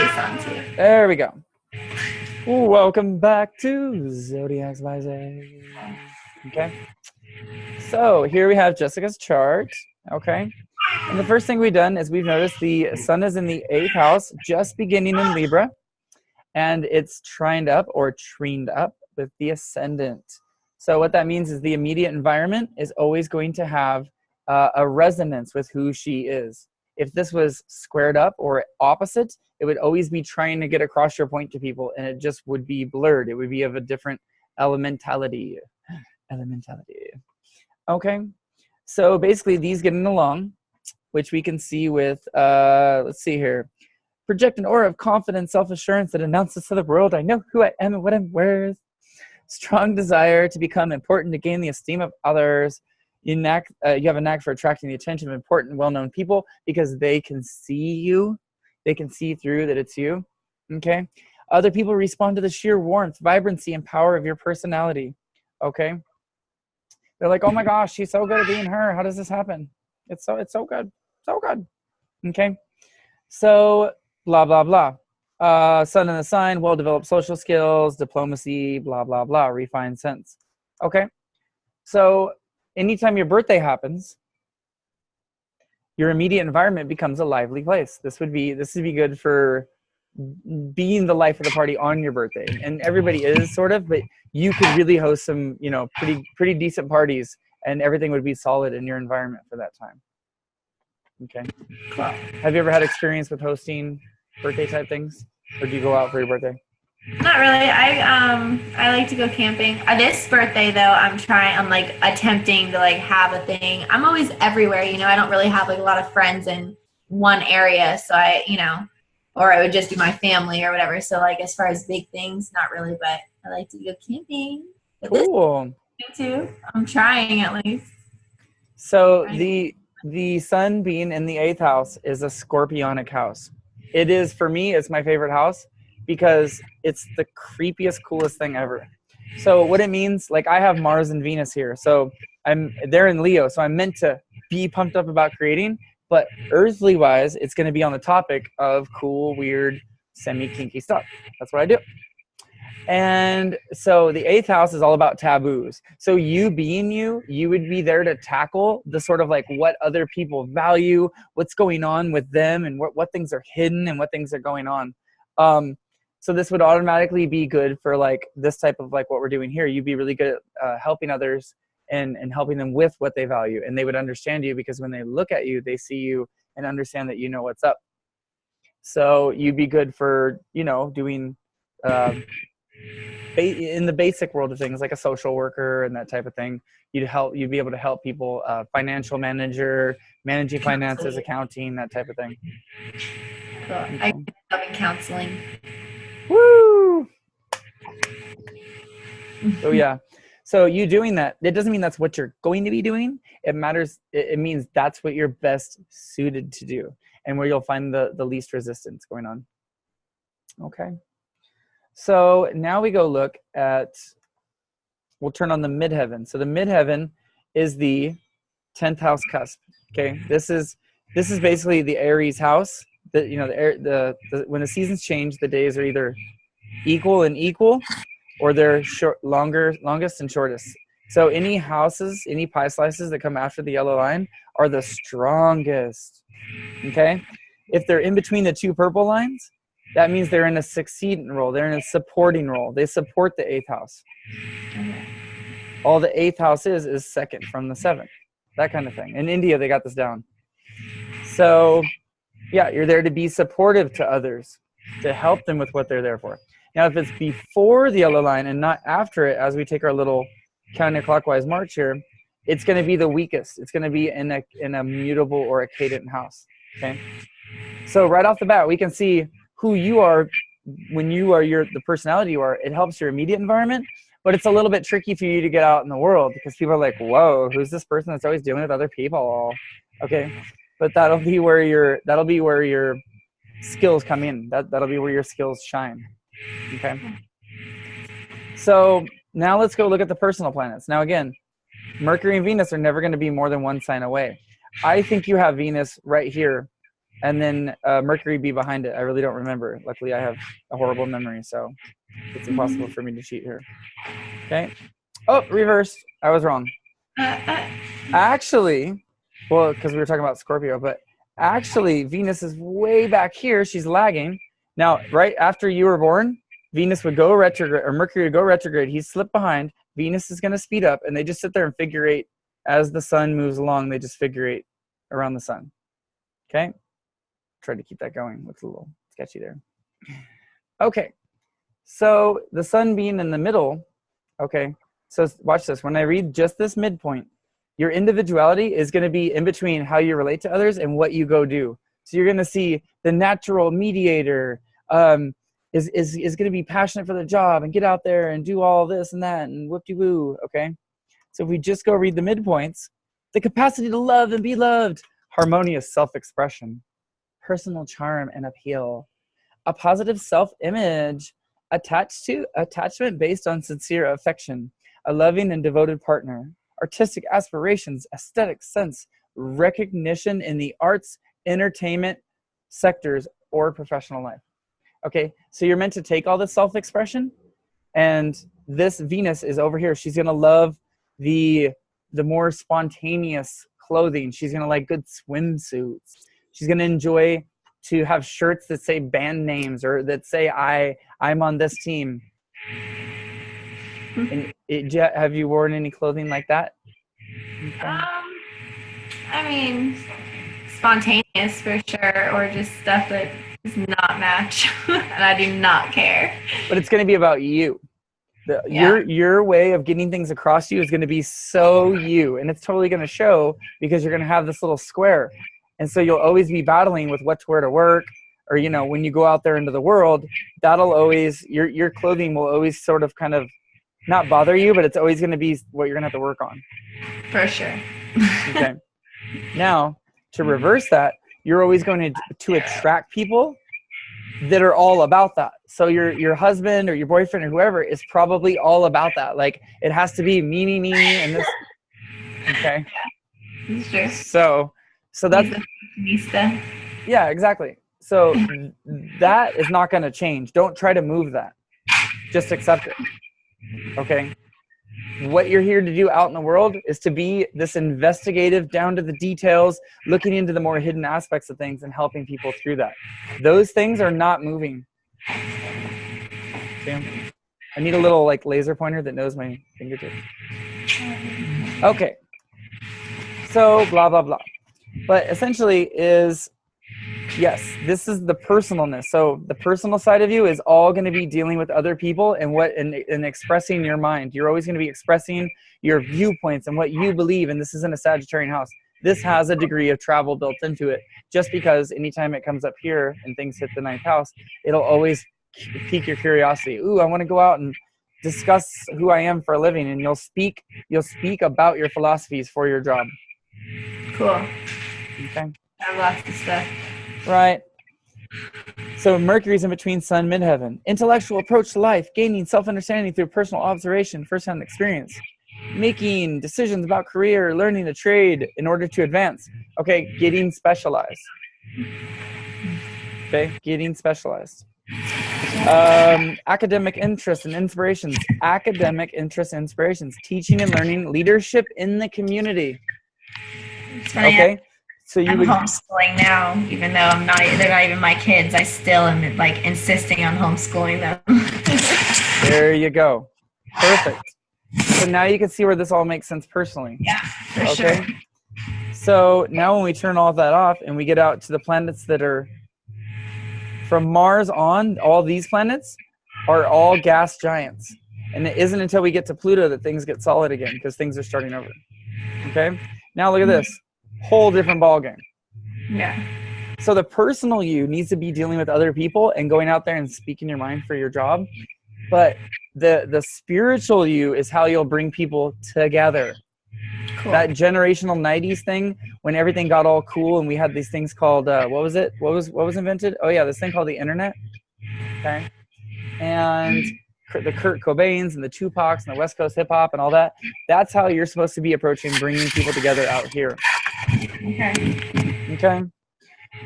sun too. There we go. Welcome back to Zodiacs by Zay. Okay. So here we have Jessica's chart. Okay. And the first thing we've done is we've noticed the sun is in the 8th house, just beginning in Libra, and it's trined up or treened up with the ascendant. So what that means is the immediate environment is always going to have a resonance with who she is. If this was squared up or opposite, it would always be trying to get across your point to people, and it just would be blurred. It would be of a different elementality. Okay, so basically these getting along, which we can see with, let's see here. Project an aura of confidence, self-assurance that announces to the world, I know who I am and what I'm worth. Strong desire to become important, to gain the esteem of others. You have a knack for attracting the attention of important, well-known people because they can see you. They can see through that it's you. Okay? Other people respond to the sheer warmth, vibrancy, and power of your personality. Okay? They're like, oh my gosh, she's so good at being her. How does this happen? It's so good. So good. Okay? So, blah, blah, blah. Sun in the sign, well-developed social skills, diplomacy, blah, blah, blah, refined sense. Okay? So, anytime your birthday happens, your immediate environment becomes a lively place. This would be good for being the life of the party on your birthday. And everybody is sort of, but you could really host some, pretty decent parties, and everything would be solid in your environment for that time. Okay. Cool. Have you ever had experience with hosting birthday type things? Or do you go out for your birthday? Not really. I like to go camping. This birthday though, I'm like attempting to like have a thing. I'm always everywhere, I don't really have like a lot of friends in one area, so or I would just do my family or whatever. So like as far as big things, not really, but I like to go camping. But cool. This too. I'm trying at least. So the sun being in the 8th house is a scorpionic house. It is, for me, it's my favorite house because it's the creepiest, coolest thing ever. So what it means, like I have Mars and Venus here. So they're in Leo. So I'm meant to be pumped up about creating, but earthly wise, it's going to be on the topic of cool, weird, semi-kinky stuff. That's what I do. And so the 8th house is all about taboos. So you being you would be there to tackle the sort of like what other people value, what's going on with them, and what things are hidden and what things are going on. So this would automatically be good for like this type of like what we're doing here. You'd be really good at helping others and helping them with what they value. And they would understand you because when they look at you, they see you and understand that you know what's up. So you'd be good for, doing in the basic world of things like a social worker and that type of thing. You'd be able to help people, financial manager, managing finances, accounting, that type of thing. Cool. I love counseling. Woo! So yeah. So you doing that, it doesn't mean that's what you're going to be doing. It matters. It means that's what you're best suited to do and where you'll find the least resistance going on. Okay. So now we go look at, we'll turn on the midheaven. So the midheaven is the 10th house cusp. Okay. This is basically the Aries house. When the seasons change, the days are either equal and equal, or they're longest and shortest. So any houses, any pie slices that come after the yellow line are the strongest. Okay. If they're in between the two purple lines, that means they're in a succeeding role. They're in a supporting role. They support the 8th house. Okay. All the 8th house is second from the 7th. That kind of thing. In India, they got this down. So, yeah, you're there to be supportive to others, to help them with what they're there for. Now, if it's before the yellow line and not after it, as we take our little counterclockwise march here, it's going to be the weakest. It's going to be in a mutable or a cadent house. Okay. So right off the bat, we can see who you are when you are the personality you are. It helps your immediate environment, but it's a little bit tricky for you to get out in the world because people are like, whoa, who's this person that's always dealing with other people? Okay. But that'll be where your skills come in. That'll be where your skills shine. Okay. So now let's go look at the personal planets. Now again, Mercury and Venus are never going to be more than one sign away. I think you have Venus right here and then Mercury be behind it. I really don't remember. Luckily, I have a horrible memory, so it's impossible for me to cheat here. Okay. Oh, reversed. I was wrong. Actually, well, because we were talking about Scorpio, but actually, Venus is way back here. She's lagging. Now, right after you were born, Venus would go retrograde, or Mercury would go retrograde. He'd slip behind. Venus is going to speed up, and they just sit there and figure eight. As the sun moves along, they just figure eight around the sun. Okay? Try to keep that going. Looks a little sketchy there. Okay. So the sun being in the middle, okay, so watch this. When I read just this midpoint, your individuality is going to be in between how you relate to others and what you go do. So you're going to see the natural mediator is going to be passionate for the job and get out there and do all this and that and whoop-de-woo, okay? So if we just go read the midpoints, the capacity to love and be loved, harmonious self-expression, personal charm and appeal, a positive self-image, attachment based on sincere affection, a loving and devoted partner, artistic aspirations, aesthetic sense, recognition in the arts, entertainment sectors, or professional life. Okay, so you're meant to take all this self-expression, and this Venus is over here. She's going to love the more spontaneous clothing. She's going to like good swimsuits. She's going to enjoy to have shirts that say band names or that say I'm on this team. And have you worn any clothing like that? I mean, spontaneous for sure, or just stuff that does not match, and I do not care. But it's going to be about you. Your way of getting things across to you is going to be so you, and it's totally going to show because you're going to have this little square, and so you'll always be battling with what to wear to work, or when you go out there into the world, that'll always your clothing will always sort of kind of not bother you, but it's always going to be what you're going to have to work on. For sure. Okay. Now, to reverse that, you're always going to attract people that are all about that. So your husband or your boyfriend or whoever is probably all about that. Like it has to be me, and this. Okay. That's true. So that's. Yeah, exactly. So that is not going to change. Don't try to move that. Just accept it. Okay. What you're here to do out in the world is to be this investigative, down to the details, looking into the more hidden aspects of things and helping people through that. Those things are not moving. See? I need a little like laser pointer that knows my fingertips. Okay. So blah, blah, blah. But essentially is, yes, this is the personalness. So the personal side of you is all going to be dealing with other people and expressing your mind. You're always going to be expressing your viewpoints and what you believe. And this isn't a Sagittarian house. This has a degree of travel built into it. Just because anytime it comes up here and things hit the 9th house, it'll always pique your curiosity. Ooh, I want to go out and discuss who I am for a living. And you'll speak about your philosophies for your job. Cool. Okay. I have lots of stuff. Right. So Mercury's in between sun, midheaven. Intellectual approach to life, gaining self-understanding through personal observation, first-hand experience. Making decisions about career, learning a trade in order to advance. Okay, getting specialized. Okay, getting specialized. Academic interests and inspirations. Academic interests and inspirations. Teaching and learning, leadership in the community. Okay. So I'm homeschooling now, even though they're not even my kids. I still am like insisting on homeschooling them. There you go. Perfect. So now you can see where this all makes sense personally. Yeah, for sure. So now when we turn all of that off and we get out to the planets that are from Mars on, all these planets are all gas giants. And it isn't until we get to Pluto that things get solid again because things are starting over. Okay? Now look at this. Whole different ballgame. Yeah. So the personal you needs to be dealing with other people and going out there and speaking your mind for your job. But the spiritual you is how you'll bring people together. Cool. That generational 90s thing, when everything got all cool and we had these things called, what was it? What was invented? Oh yeah, this thing called the internet. Okay. And the Kurt Cobains and the Tupacs and the West Coast hip hop and all that. That's how you're supposed to be approaching bringing people together out here. Okay. Okay.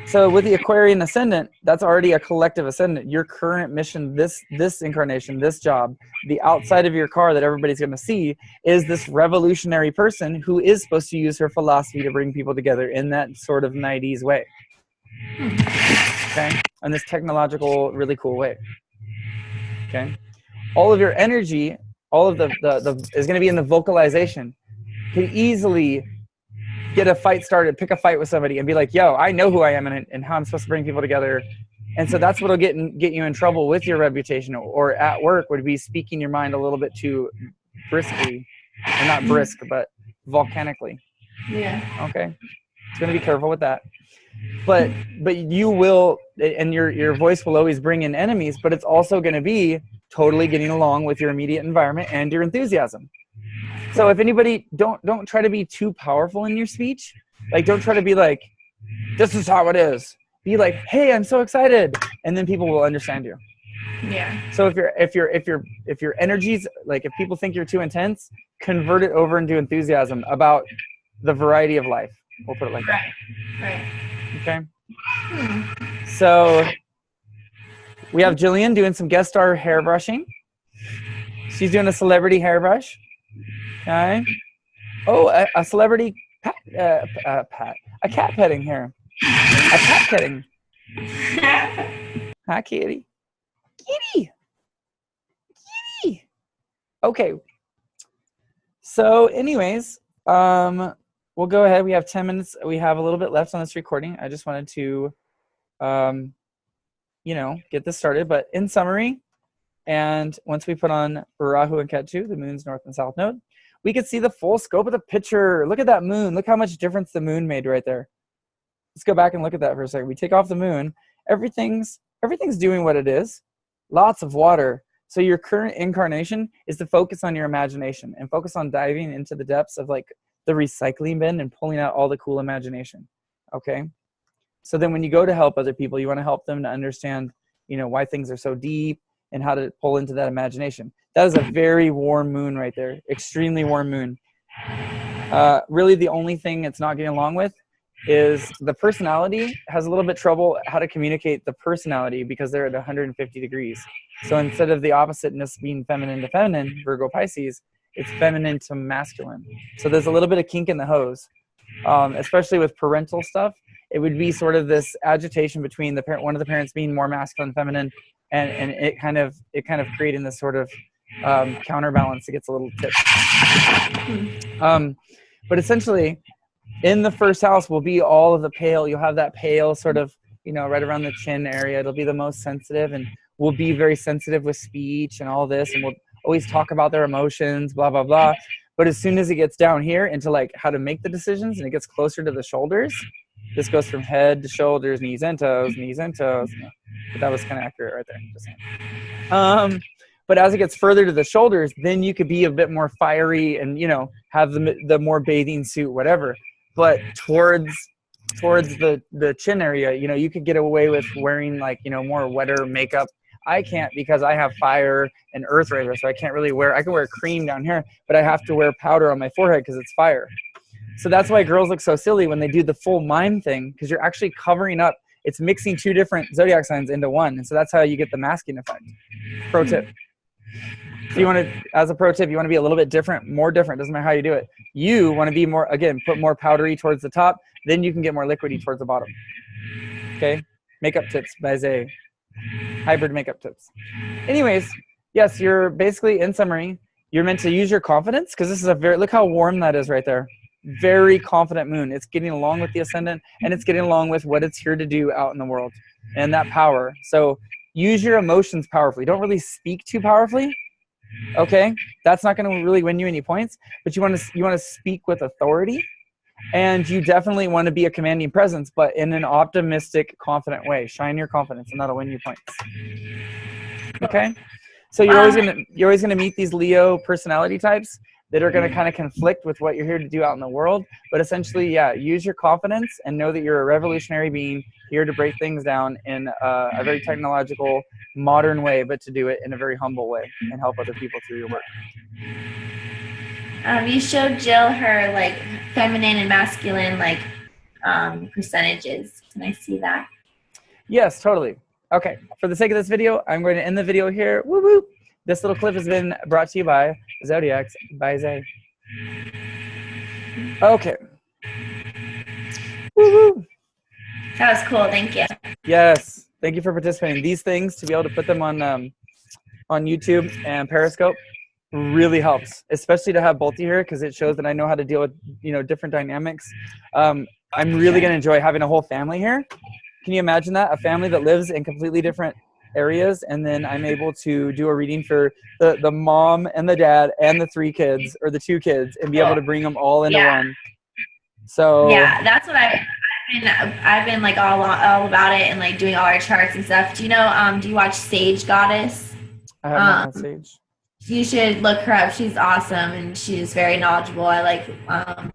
So with the Aquarian ascendant, that's already a collective ascendant. Your current mission, this incarnation, this job, the outside of your car that everybody's going to see is this revolutionary person who is supposed to use her philosophy to bring people together in that sort of 90s way. Okay? In this technological, really cool way. Okay? All of your energy, all of the is going to be in the vocalization. Could easily get a fight started, pick a fight with somebody and be like, yo, I know who I am and how I'm supposed to bring people together. And so that's what'll get you in trouble with your reputation, or at work would be speaking your mind a little bit too briskly, or not brisk, but volcanically. Yeah. Okay. It's going to be careful with that. But you will, and your voice will always bring in enemies, but it's also going to be totally getting along with your immediate environment and your enthusiasm. So if anybody, don't try to be too powerful in your speech. Like, don't try to be like, this is how it is. Be like, hey, I'm so excited, and then people will understand you. Yeah. So if your energy's like, if people think you're too intense, convert it over into enthusiasm about the variety of life. We'll put it like that. Right. Okay. So we have Jillian doing some guest star hair brushing. She's doing a celebrity hairbrush. Okay. Oh, a celebrity a cat petting here. A cat petting. Hi, kitty. Kitty. Kitty. Okay. So, anyways, we'll go ahead. We have 10 minutes. We have a little bit left on this recording. I just wanted to, get this started. But in summary, and once we put on Rahu and Ketu, the moon's north and south node, we could see the full scope of the picture. Look at that moon. Look how much difference the moon made right there. Let's go back and look at that for a second. We take off the moon. Everything's doing what it is. Lots of water. So your current incarnation is to focus on your imagination and focus on diving into the depths of like the recycling bin and pulling out all the cool imagination. Okay. So then when you go to help other people, you want to help them to understand, why things are so deep and how to pull into that imagination. That is a very warm moon right there. Extremely warm moon. Really the only thing it's not getting along with is the personality has a little bit trouble how to communicate the personality because they're at 150 degrees. So instead of the oppositeness being feminine to feminine, Virgo Pisces, it's feminine to masculine. So there's a little bit of kink in the hose, especially with parental stuff. It would be sort of this agitation between the parent, one of the parents being more masculine, feminine, and it kind of creating this sort of counterbalance that gets a little tipped. But essentially, in the first house will be all of the pale. You'll have that pale sort of, right around the chin area. It'll be the most sensitive, and we'll be very sensitive with speech and all this, and we'll always talk about their emotions, blah, blah, blah. But as soon as it gets down here into like how to make the decisions and it gets closer to the shoulders, this goes from head to shoulders, knees and toes, knees and toes. But that was kind of accurate right there. Just saying. But as it gets further to the shoulders, then you could be a bit more fiery and, have the more bathing suit, whatever. But towards the chin area, you could get away with wearing like, more wetter makeup. I can't because I have fire and earth right here, so I can't really I can wear cream down here, but I have to wear powder on my forehead because it's fire. So that's why girls look so silly when they do the full mime thing, because you're actually covering up. It's mixing two different zodiac signs into one, and so that's how you get the masking effect. Pro tip. If you want to, as a pro tip, you want to be a little bit different, more different. Doesn't matter how you do it. You want to be more, again, put more powdery towards the top. Then you can get more liquidy towards the bottom. Okay? Makeup tips by Zay. Hybrid makeup tips. Anyways, yes, you're basically, in summary, you're meant to use your confidence, because this is look how warm that is right there. Very confident moon. It's getting along with the ascendant, and it's getting along with what it's here to do out in the world and that power. So use your emotions powerfully. Don't really speak too powerfully. Okay, that's not going to really win you any points, but you want to speak with authority, and you definitely want to be a commanding presence, but in an optimistic, confident way. Shine your confidence, and that'll win you points. Okay, so you're always gonna meet these Leo personality types that are going to kind of conflict with what you're here to do out in the world. But essentially, yeah, use your confidence and know that you're a revolutionary being here to break things down in a very technological, modern way, but to do it in a very humble way and help other people through your work. You showed Jill her like feminine and masculine like percentages. and I see that. Yes, totally. Okay, for the sake of this video, I'm going to end the video here. Woo woo! This little clip has been brought to you by Zodiacs by Zay. Okay. Woo woo! That was cool. Thank you. Yes, thank you for participating. These things, to be able to put them on YouTube and Periscope, really helps, especially to have both of you here, because it shows that I know how to deal with, you know, different dynamics. I'm really going to enjoy having a whole family here. Can you imagine that? A family that lives in completely different areas, and then I'm able to do a reading for the mom and the dad and the 3 kids, or the 2 kids, and be able to bring them all into one. So yeah, that's what I've been like all about it, and like doing all our charts and stuff. Do you know, do you watch Sage Goddess? I have not had Sage. You should look her up. She's awesome, and she's very knowledgeable. I like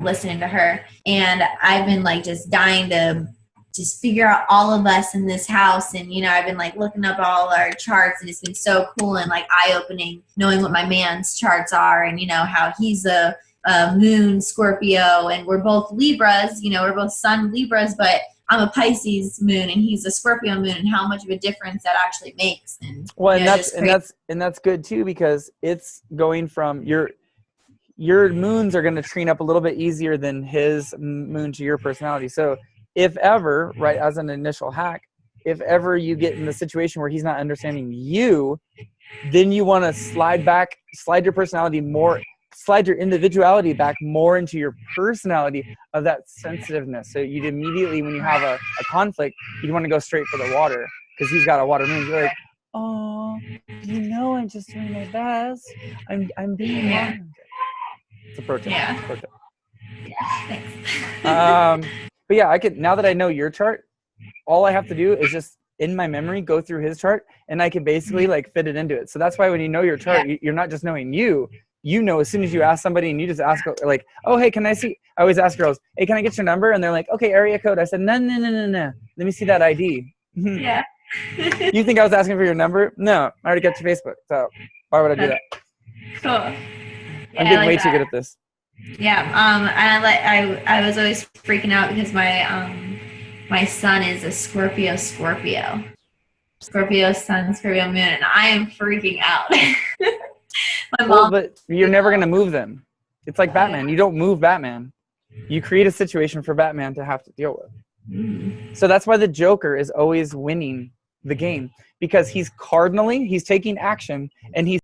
listening to her, and I've been like just dying to just figure out all of us in this house. And, you know, I've been like looking up all our charts, and it's been so cool and like eye-opening knowing what my man's charts are, and, you know, how he's a moon Scorpio, and we're both Libras, you know, we're both sun Libras, but I'm a Pisces moon and he's a Scorpio moon, and how much of a difference that actually makes. And well, and that's good too, because it's going from your moons are going to train up a little bit easier than his moon to your personality. So if ever, right, as an initial hack, if ever you get in the situation where he's not understanding you, then you want to slide your personality more, slide your individuality back more into your personality of that sensitiveness. So you'd immediately, when you have a conflict, you'd want to go straight for the water, because he's got a water moon. You're like, oh, you know, I'm just doing my best. I'm being wrong. It's a protest. Yeah. Protest. Yeah, thanks. But yeah, I could, now that I know your chart, all I have to do is just in my memory go through his chart, and I can basically like fit it into it. So that's why when you know your chart, you're not just knowing you know, as soon as you ask somebody and you just ask like, oh, hey, can I see, I always ask girls, hey, can I get your number? And they're like, okay, area code. I said, no. Let me see that ID. Yeah. You think I was asking for your number? No, I already got your Facebook. So why would I do that? Cool. I'm getting way too good at this. Yeah, I was always freaking out because my son is a Scorpio sun, Scorpio moon, and I am freaking out. Well, but you're never gonna move them. It's like Batman. You don't move Batman. You create a situation for Batman to have to deal with. So that's why the Joker is always winning the game, because he's taking action, and he's